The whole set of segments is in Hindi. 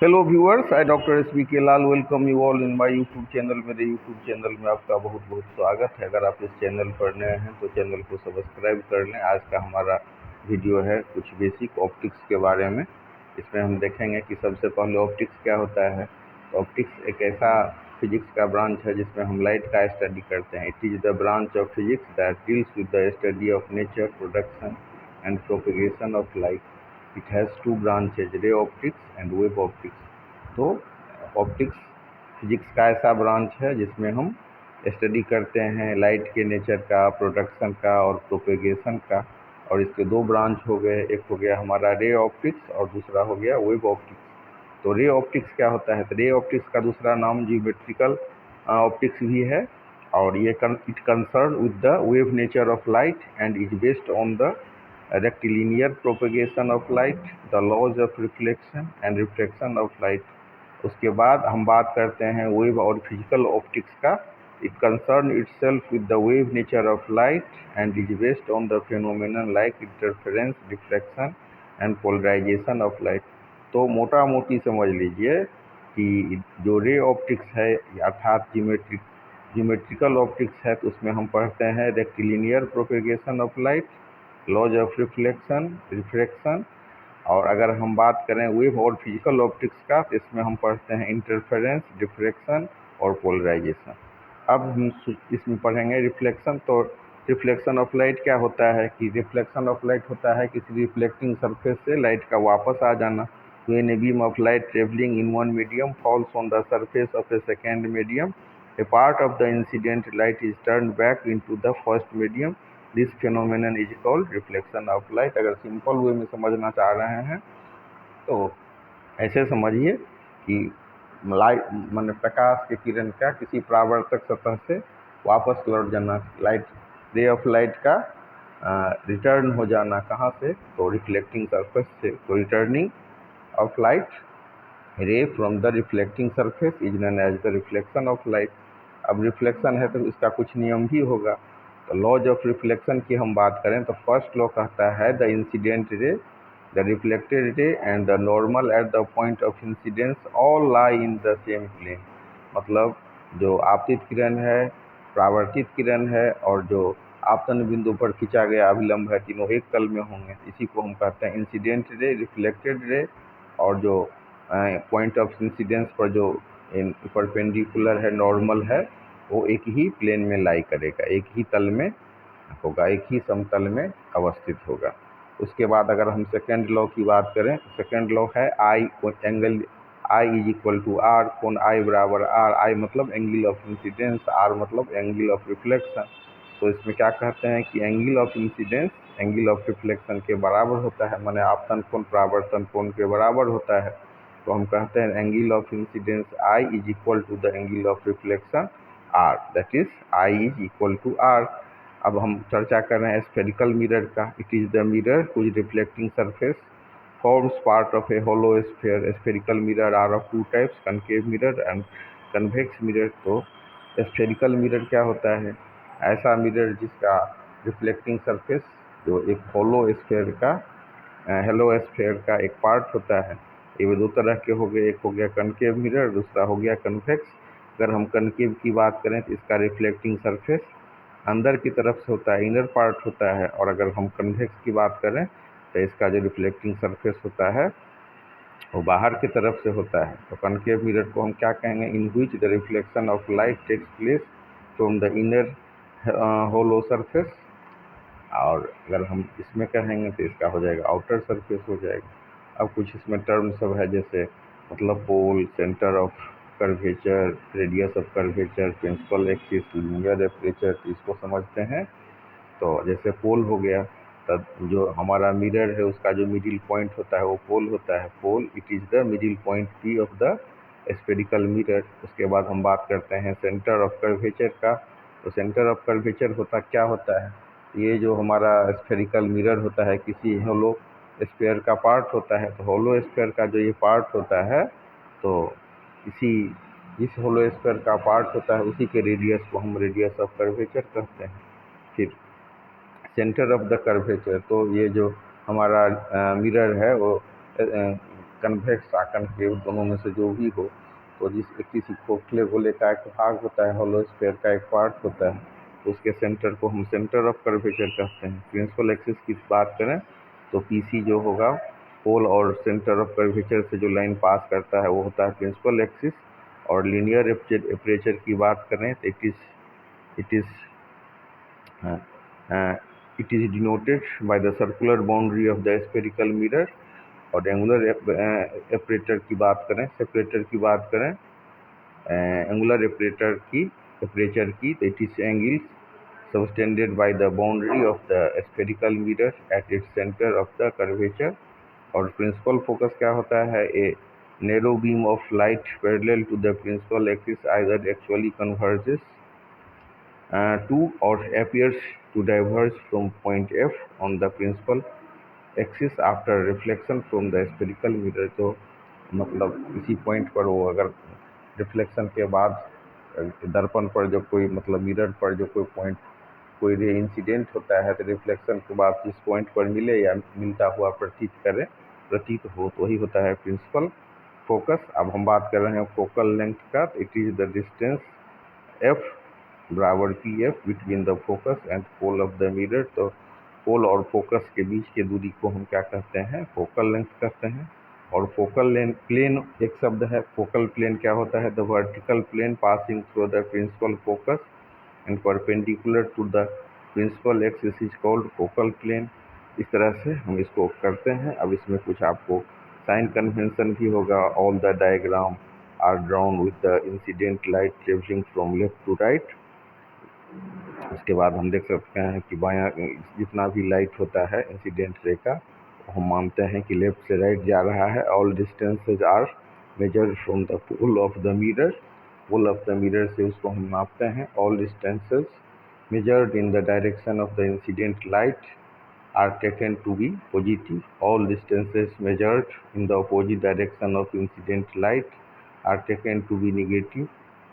Hello viewers, I doctor S B K Lal welcome you all in my YouTube channel. मेरे यूट्यूब चैनल में आपका बहुत बहुत स्वागत है। अगर आप इस चैनल पर नए हैं तो चैनल को सब्सक्राइब कर लें। आज का हमारा वीडियो है कुछ बेसिक ऑप्टिक्स के बारे में। इसमें हम देखेंगे कि सबसे पहले ऑप्टिक्स क्या होता है। तो ऑप्टिक्स एक ऐसा फिजिक्स का ब्रांच है जिसमें हम लाइट का स्टडी करते हैं। It is the branch of physics that deals with the study of nature, production and propagation of light. It has two branches, ray optics and wave optics. तो ऑप्टिक्स फिजिक्स का ऐसा ब्रांच है जिसमें हम स्टडी करते हैं लाइट के नेचर का, प्रोडक्शन का और प्रोपेगेशन का। और इसके दो ब्रांच हो गए, एक हो गया हमारा रे ऑप्टिक्स और दूसरा हो गया वेव ऑप्टिक्स। तो रे ऑप्टिक्स क्या होता है? तो रे ऑप्टिक्स का दूसरा नाम जियोमेट्रिकल ऑप्टिक्स भी है। और ये it concern with the wave nature of light and is based on the rectilinear propagation of light, the laws of reflection and refraction of light। उसके बाद हम बात करते हैं वेव और फिजिकल ऑप्टिक्स का। It concern itself with the wave nature of light and is based on the phenomenon like interference, diffraction and polarisation of light. तो मोटा मोटी समझ लीजिए कि जो रे ऑप्टिक्स है अर्थात जियोमेट्रिकल ऑप्टिक्स है, तो उसमें हम पढ़ते हैं rectilinear propagation of light, laws of reflection, refraction. और अगर हम बात करें वेव और फिजिकल ऑप्टिक्स का, तो इसमें हम पढ़ते हैं इंटरफेरेंस, डिफ्रैक्शन और पोलराइजेशन। अब हम इसमें पढ़ेंगे रिफ्लेक्शन। तो रिफ्लेक्शन ऑफ लाइट क्या होता है कि रिफ्लेक्शन ऑफ लाइट होता है किसी रिफ्लेक्टिंग सरफेस से लाइट का वापस आ जाना। When a beam of light travelling in one medium falls on the surface of A second medium, a part of the incident light is turned back into the first medium। This phenomenon is called reflection of light. अगर सिंपल वे में समझना चाह रहे हैं तो ऐसे समझिए कि लाइट माने प्रकाश के किरण का किसी परावर्तक सतह से वापस लौट जाना, लाइट रे ऑफ लाइट का रिटर्न हो जाना। कहाँ से? तो रिफ्लेक्टिंग सरफेस से। तो returning of light ray from the reflecting surface is known as the reflection of light. अब रिफ्लेक्शन है तो इसका कुछ नियम भी होगा। तो लॉज ऑफ रिफ्लेक्शन की हम बात करें तो फर्स्ट लॉ कहता है the incident ray, the reflected ray and the normal at the point of incidence all lie in the same plane. मतलब जो आपतित किरण है, परावर्तित किरण है और जो आपतन बिंदु पर खींचा गया अभिलंब है, तीनों एक तल में होंगे। इसी को हम कहते हैं इंसिडेंट रे, रिफ्लेक्टेड रे और जो पॉइंट ऑफ इंसिडेंस पर जो परपेंडिकुलर है, नॉर्मल है, वो एक ही प्लेन में लाई करेगा, एक ही तल में होगा, एक ही समतल में अवस्थित होगा। उसके बाद अगर हम सेकेंड लॉ की बात करें तो सेकेंड लॉ है I angle, I is equal to R, कोण आई बराबर आर। आई मतलब एंगल ऑफ इंसिडेंस, आर मतलब एंगल ऑफ रिफ्लेक्शन। तो इसमें क्या कहते हैं कि angle of incidence angle of reflection के बराबर होता है, माने आपतन कोण परावर्तन कोण के बराबर होता है। तो हम कहते हैं angle of incidence I is equal to the angle of reflection R, that is I is equal to R. अब हम चर्चा कर रहे हैं स्फेरिकल मिरर का। It is the mirror which reflecting surface forms part of a hollow sphere। spherical mirror are of two types, concave mirror and convex mirror। तो स्फेरिकल मिरर क्या होता है? ऐसा मिरर जिसका रिफ्लेक्टिंग सरफेस जो एक हेलो स्फेयर का एक पार्ट होता है। ये दो तरह के हो गए, एक हो गया कनकेव मिरर, दूसरा हो गया कन्वेक्स। अगर हम कनकेव की बात करें तो इसका रिफ्लेक्टिंग सरफेस अंदर की तरफ से होता है, इनर पार्ट होता है। और अगर हम कन्वेक्स की बात करें तो इसका जो रिफ्लेक्टिंग सरफेस होता है वो बाहर की तरफ से होता है। तो कनकेव मिरर को हम क्या कहेंगे? In which the reflection of light takes place from the inner hollow surface. और अगर हम इसमें कहेंगे तो इसका हो जाएगा आउटर सरफेस हो जाएगा। अब कुछ इसमें टर्म सब है, जैसे मतलब pole, centre of curvature, radius of curvature, principal axis, linear aperture. तो इसको समझते हैं। तो जैसे पोल हो गया, तब जो हमारा मिरर है उसका जो मिडिल पॉइंट होता है वो पोल होता है। Pole it is the middle point P of the spherical mirror. उसके बाद हम बात करते हैं सेंटर ऑफ कर्वेचर का। तो सेंटर ऑफ कर्वेचर क्या होता है? ये जो हमारा स्फेरिकल मिरर होता है किसी होलो स्फेयर का पार्ट होता है। तो होलो स्फेयर का जो ये पार्ट होता है, तो इसी जिस होलो स्फेयर का पार्ट होता है उसी के रेडियस को हम रेडियस ऑफ कर्वेचर कहते हैं। फिर सेंटर ऑफ द कर्वेचर, तो ये जो हमारा मिरर है वो कन्वेक्स कॉन्केव दोनों में से जो भी हो, तो किसी खोखले गोले का एक भाग होता है, होलो स्फीयर का एक पार्ट होता है, तो उसके सेंटर को हम सेंटर ऑफ कर्वेचर कहते हैं। प्रिंसिपल एक्सिस की बात करें तो पीसी जो होगा पोल और सेंटर ऑफ कर्वेचर से जो लाइन पास करता है वो होता है प्रिंसिपल एक्सिस। और लीनियर एपरेचर की बात करें तो it is denoted by the circular boundary of the spherical mirror। और एंगुलर एपरेटर की बात करें, सेपरेटर की बात करें, एंगुलर एपरेचर की तो it is angle subtended by the boundary of the spherical mirror at its center of the curvature। और प्रिंसिपल फोकस क्या होता है, ए narrow beam of light parallel to the principal axis either actually converges to or appears to diverge from point F on the principal axis after reflection from the spherical mirror। तो मतलब किसी पॉइंट पर वो अगर रिफ्लेक्शन के बाद दर्पण पर जो कोई मतलब मिरर पर जो कोई रे इंसिडेंट होता है तो रिफ्लेक्शन के बाद जिस पॉइंट पर मिले या मिलता हुआ प्रतीत हो तो वही होता है प्रिंसिपल फोकस। अब हम बात कर रहे हैं फोकल लेंथ का, तो it is the distance F बराबर P F between the focus and pole of the mirror. तो पोल और फोकस के बीच की दूरी को हम क्या कहते हैं, फोकल लेंथ कहते हैं। और फोकल प्लेन एक शब्द है, फोकल प्लेन क्या होता है, the vertical plane passing through the principal focus and perpendicular to the principal axis is called focal plane. इस तरह से हम इसको करते हैं। अब इसमें कुछ आपको साइन कन्वेंशन भी होगा। All the diagram are drawn with the incident light travelling from left to right. उसके बाद हम देख सकते हैं कि बायां जितना भी लाइट होता है इंसिडेंट रे का, हम मानते हैं कि लेफ्ट से राइट जा रहा है। All distances are measured from the pole of the mirror. Pole of the mirror से उसको हम नापते हैं। All distances measured in the direction of the incident light are taken to be positive। all distances measured in the opposite direction of incident light are taken to be negative।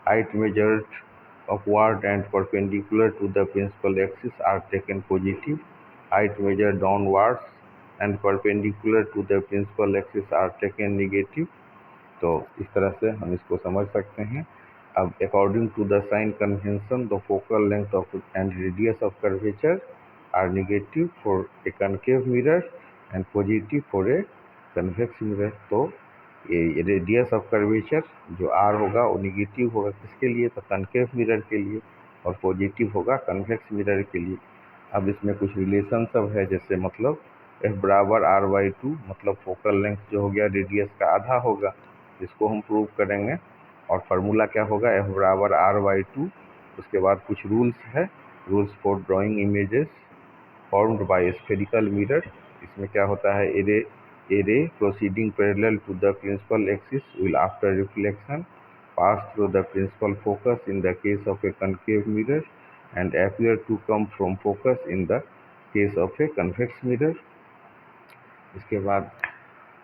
height measured upward and perpendicular to the principal axis are taken positive। height measured downwards and perpendicular to the principal axis are taken negative। तो इस तरह से हम इसको समझ सकते हैं। अब according to the sign convention the focal length of and radius of curvature are negative for a concave mirror and positive for a convex mirror. तो ये रेडियस ऑफ कर्वेचर जो आर होगा वो नेगेटिव होगा किसके लिए, तो कनकेव मिरर के लिए, और पॉजिटिव होगा कन्वेक्स मिरर के लिए। अब इसमें कुछ रिलेशन सब है, जैसे मतलब एफ बराबर आर बाई टू, मतलब फोकल लेंथ जो हो गया रेडियस का आधा होगा, इसको हम प्रूव करेंगे। और फार्मूला क्या होगा, एफ बराबर आर बाई टू। उसके बाद कुछ रूल्स है, rules for drawing images formed by spherical mirror. इसमें क्या होता है, a ray proceeding parallel to the principal axis will after reflection pass through the principal focus in the case of a concave mirror and appear to come from focus in the case of a convex mirror। इसके बाद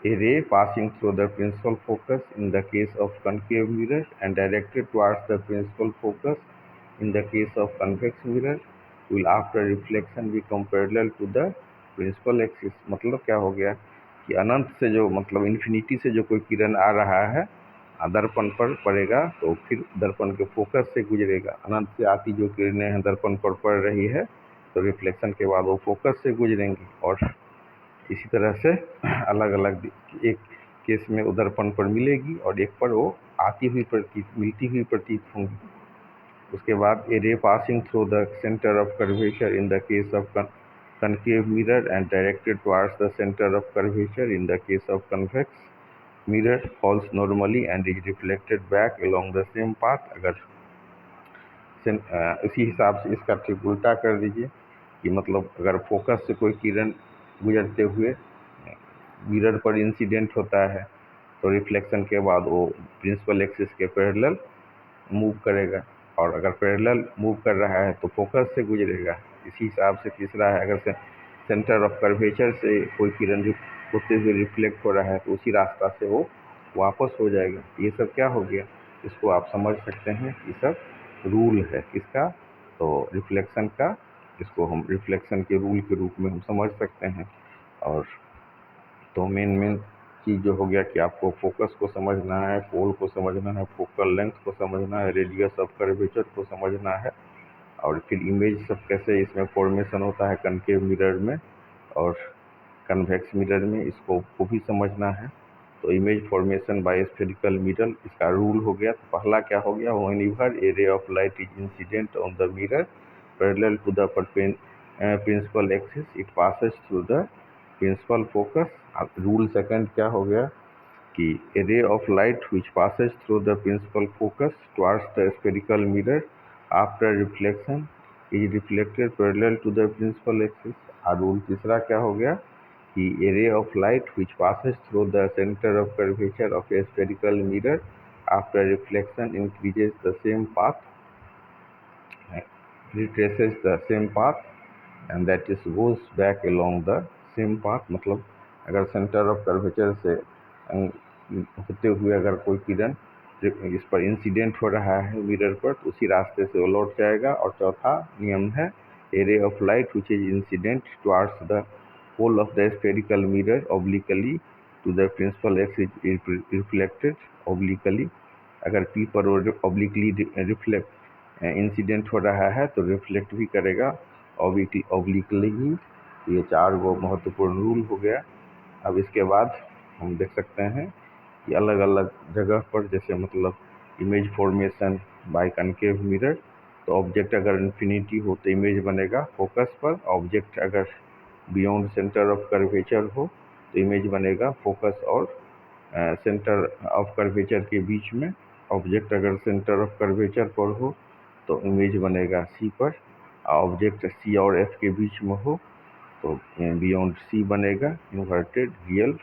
a ray passing through the principal focus in the case of concave mirror and directed towards the principal focus in the case of convex mirror will after reflection become parallel to the principal axis। मतलब क्या हो गया कि अनंत से जो मतलब इन्फिनिटी से जो कोई किरण आ रहा है दर्पण पर पड़ेगा तो फिर दर्पण के फोकस से गुजरेगा। अनंत से आती जो किरणें हैं दर्पण पर पड़ रही है तो रिफ्लेक्शन के बाद वो फोकस से गुजरेंगी। और इसी तरह से अलग अलग एक केस में वो दर्पण पर मिलेगी और एक पर वो मिलती हुई प्रतीत होंगी। उसके बाद a ray passing through the centre of curvature in the case of concave mirror and directed towards the center of curvature in the case of convex mirror falls normally and is reflected back along the same path। अगर इसी हिसाब से इसका ठीक उल्टा कर दीजिए कि मतलब अगर फोकस से कोई किरण गुजरते हुए मिरर पर इंसिडेंट होता है तो रिफ्लेक्शन के बाद वो प्रिंसिपल एक्सिस के पैरेलल मूव करेगा, और अगर पैरेलल मूव कर रहा है तो फोकस से गुजरेगा। इसी हिसाब से तीसरा है, अगर सेंटर ऑफ कर्वेचर से कोई किरण जो होते हुए रिफ्लेक्ट हो रहा है तो उसी रास्ता से वो वापस हो जाएगा। ये सब क्या हो गया, इसको आप समझ सकते हैं, ये सब रूल है किसका, तो रिफ्लेक्शन का। इसको हम रिफ्लेक्शन के रूल के रूप में हम समझ सकते हैं। और तो मेन चीज़ जो हो गया कि आपको फोकस को समझना है, पोल को समझना है, फोकल लेंथ को समझना है, रेडियस ऑफ कर्वेचर को समझना है, और फिर इमेज सब कैसे इसमें फॉर्मेशन होता है कनकेव मिरर में और कन्वेक्स मिरर में, इसको वो भी समझना है। तो image formation by spherical mirror, इसका रूल हो गया। तो पहला क्या हो गया, whenever a ray of light is incident on the mirror parallel to the principal axis it passes through the principal focus. Rule second क्या हो गया कि a ray of light which passes through the principal focus towards the spherical mirror after reflection is reflected parallel to the principal axis। और रूल तीसरा क्या हो गया कि a ray of light which passes through the center of curvature of a spherical mirror after reflection increases the same path, retraces the same path and that is goes back along the same path। मतलब अगर सेंटर ऑफ कर्वेचर से होते हुए अगर कोई किरण इस पर इंसिडेंट हो रहा है मिरर पर, तो उसी रास्ते से वो लौट जाएगा। और चौथा नियम है a ray of light which is incident towards the pole of the spherical mirror obliquely to the principal axis is reflected obliquely. अगर पी पर ऑब्लिकली रिफ्लेक्ट इंसिडेंट हो रहा है तो रिफ्लेक्ट भी करेगा ऑब्लिकली ही। ये 4 गो महत्वपूर्ण रूल हो गया। अब इसके बाद हम देख सकते हैं कि अलग अलग जगह पर, जैसे मतलब image formation by concave mirror, तो ऑब्जेक्ट अगर इन्फिनिटी हो तो इमेज बनेगा फोकस पर। ऑब्जेक्ट अगर बियॉन्ड सेंटर ऑफ कर्वेचर हो तो इमेज बनेगा फोकस और सेंटर ऑफ कर्वेचर के बीच में। ऑब्जेक्ट अगर सेंटर ऑफ कर्वेचर पर हो तो इमेज बनेगा सी पर। ऑब्जेक्ट सी और एफ के बीच में हो तो बियॉन्ड सी बनेगा इन्वर्टेड रियल,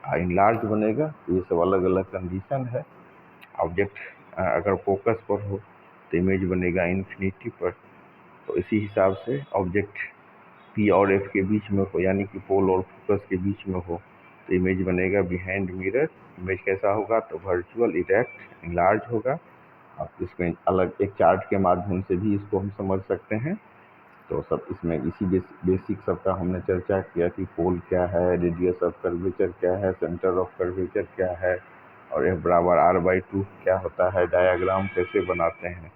इनलार्ज बनेगा। तो ये सब अलग अलग कंडीशन है। ऑब्जेक्ट अगर फोकस पर हो तो इमेज बनेगा इन्फिनिटी पर। तो इसी हिसाब से ऑब्जेक्ट पी और एफ के बीच में हो, यानी कि पोल और फोकस के बीच में हो, तो इमेज बनेगा बिहाइंड मिरर। इमेज कैसा होगा, तो वर्चुअल, इरेक्ट, इनलार्ज होगा। अब इसमें अलग एक चार्ट के माध्यम से भी इसको हम समझ सकते हैं। तो सब इसमें इसी बेसिक सब का हमने चर्चा किया कि पोल क्या है, रेडियस ऑफ कर्वेचर क्या है, सेंटर ऑफ कर्वेचर क्या है, और F=R/2 क्या होता है, डायग्राम कैसे बनाते हैं।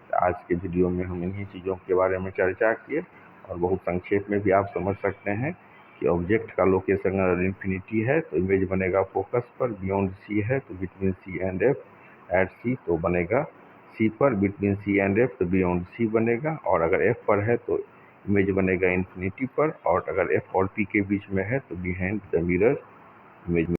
तो आज के वीडियो में हम इन्हीं चीज़ों के बारे में चर्चा किए, और बहुत संक्षेप में भी आप समझ सकते हैं कि ऑब्जेक्ट का लोकेशन अगर इन्फिनिटी है तो इमेज बनेगा फोकस पर, बियॉन्ड सी है तो between C and F, at C तो बनेगा सी पर, बिटवीन सी एंड एफ तो बियॉन्ड सी बनेगा, और अगर एफ पर है तो इमेज बनेगा इन्फिनिटी पर, और अगर एफ और पी के बीच में है तो बिहाइंड द मिरर इमेज